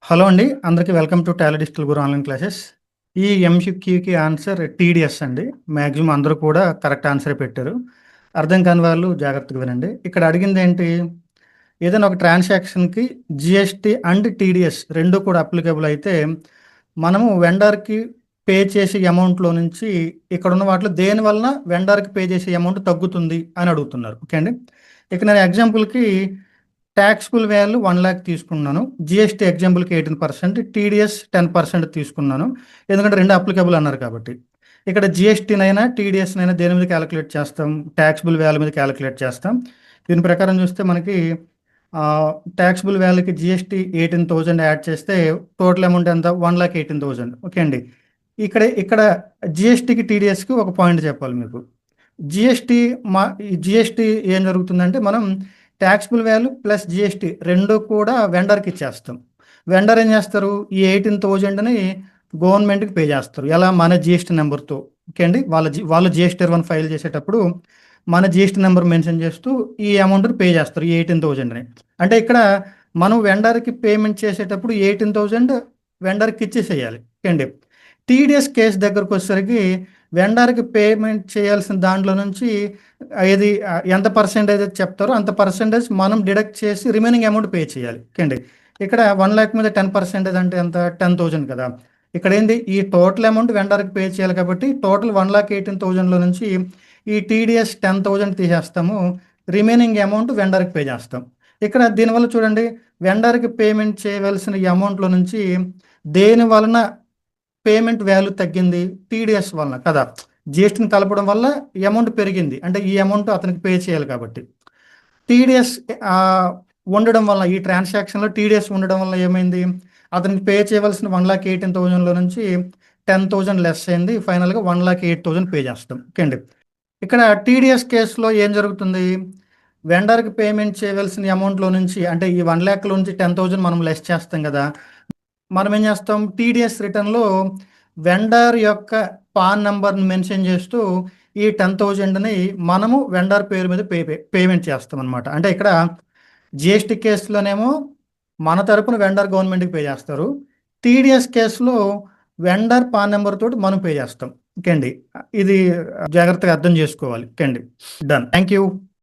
Hello అండి. అందరికీ welcome to Tally digital Guru online classes. ఈ ఎంసీక్యూకి ఆన్సర్ టీడీఎస్ అండి. మాక్సిమం అందరూ కూడా కరెక్ట్ ఆన్సరే పెట్టారు. అర్థం కాని వాళ్ళు జాగ్రత్తగా వినండి. ఇక్కడ అడిగిందేంటి? ఏదైనా ఒక ట్రాన్సాక్షన్‌కి జీఎస్టీ అండ్ టీడీఎస్ 2 కూడా అప్లికబుల్ అయితే, మనము వెండర్‌కి పే చేసే అమౌంట్‌లో నుంచి ఇక్కడున్న వాటిలో దేని వలన వెండర్‌కి పే చేసే అమౌంట్ తగ్గుతుంది అని అడుగుతున్నారు. ఓకే అండి. ఇక నేను ఎగ్జాంపుల్‌కి టాక్సబుల్ వాల్యూ 1,00,000 తీసుకున్నాను. జీఎస్టీ ఎగ్జాంపుల్‌కి 18%, టీడీఎస్ 10% తీసుకున్నాను. ఎందుకంటే 2 అప్లికబుల్ అన్నారు కాబట్టి. ఇక్కడ జీఎస్టీనైనా, టీడీఎస్‌నైనా దేని మీద కాలిక్యులేట్ చేస్తాం? టాక్సబుల్ వాల్యూ మీద కాలిక్యులేట్ చేస్తాం. దీని ప్రకారం చూస్తే మనకి టాక్సబుల్ వాల్యూకి జీఎస్టీ 18,000 యాడ్ చేస్తే టోటల్ అమౌంట్ ఎంత? 1,18,000. ఓకే అండి. ఇక్కడ జీఎస్టీకి, టీడీఎస్‌కి ఒక పాయింట్ చెప్పాలి మీకు. జీఎస్టీ ఈ జీఎస్టీ ఏం జరుగుతుందంటే మనం టాక్సబుల్ వాల్యూ ప్లస్ జీఎస్టీ 2 కూడా వెండర్‌కి ఇచ్చేస్తాం. వెండర్ ఏం చేస్తారు? ఈ 18,000ని గవర్నమెంట్‌కి పే చేస్తారు. ఎలా? మన జీఎస్టీ నెంబర్‌తో. ఓకే అండి. వాళ్ళు జీఎస్టీ రిటర్న్ ఫైల్ చేసేటప్పుడు మన జీఎస్టీ నెంబర్ మెన్షన్ చేస్తూ ఈ అమౌంట్‌ని పే చేస్తారు. ఈ 18,000ని. అంటే ఇక్కడ మనం వెండర్‌కి పేమెంట్ చేసేటప్పుడు 18,000 వెండర్‌కి ఇచ్చేసేయాలి. ఓకే అండి. టీడీఎస్ కేస్ దగ్గరకొచ్చేసరికి వెండర్‌కి పేమెంట్ చేయాల్సిన దాంట్లో నుంచి ఎంత పర్సెంటేజ్ అయితే చెప్తారో అంత పర్సెంటేజ్ మనం డిడక్ట్ చేసి రిమైనింగ్ అమౌంట్ పే చేయాలి. ఓకే అండి. ఇక్కడ 1,00,000 మీద 10% అంటే ఎంత? 10,000 కదా! ఇక్కడేంది? ఈ టోటల్ అమౌంట్ వెండర్‌కి పే చేయాలి కాబట్టి టోటల్ 1,18,000లో నుంచి ఈ టీడీఎస్ 10,000 తీసేస్తాము. రిమైనింగ్ అమౌంట్ వెండర్‌కి పే చేస్తాం. ఇక్కడ దీనివల్ల చూడండి, వెండర్‌కి పేమెంట్ చేయవలసిన ఈ అమౌంట్‌లో నుంచి దేని వలన పేమెంట్ వాల్యూ తగ్గింది? టీడీఎస్ వలన కదా! జీఎస్టీని కలపడం వల్ల ఈ అమౌంట్ పెరిగింది. అంటే ఈ అమౌంట్ అతనికి పే చేయాలి కాబట్టి. టీడీఎస్ ఉండడం వల్ల ఈ ట్రాన్సాక్షన్‌లో టీడీఎస్ ఉండడం వల్ల ఏమైంది? అతనికి పే చేయవలసిన 1,18,000లో నుంచి 10,000 లెస్ అయింది. ఫైనల్‌గా 1,08,000 పే చేస్తాం. ఓకే అండి. ఇక్కడ టీడీఎస్ కేస్‌లో ఏం జరుగుతుంది? వెండర్‌కి పేమెంట్ చేయవలసిన అమౌంట్‌లో నుంచి అంటే ఈ 1,00,000లో నుంచి 10,000 మనం లెస్ చేస్తాం గదా! మనం ఏం చేస్తాం? టీడీఎస్ రిటర్న్‌లో వెండర్ యొక్క పాన్ నంబర్‌ని మెన్షన్ చేస్తూ ఈ 10,000ని మనము వెండర్ పేరు మీద పేమెంట్ చేస్తామనమాట. అంటే ఇక్కడ జీఎస్టీ కేసులోనేమో మన తరపున వెండర్ గవర్నమెంట్‌కి పే చేస్తారు. టీడీఎస్ కేసులో వెండర్ పాన్ నంబర్ తోటి మనం పే చేస్తాం. ఓకే అండి. ఇది జాగ్రత్తగా అర్థం చేసుకోవాలి. ఓకే అండి. డన్. Thank you.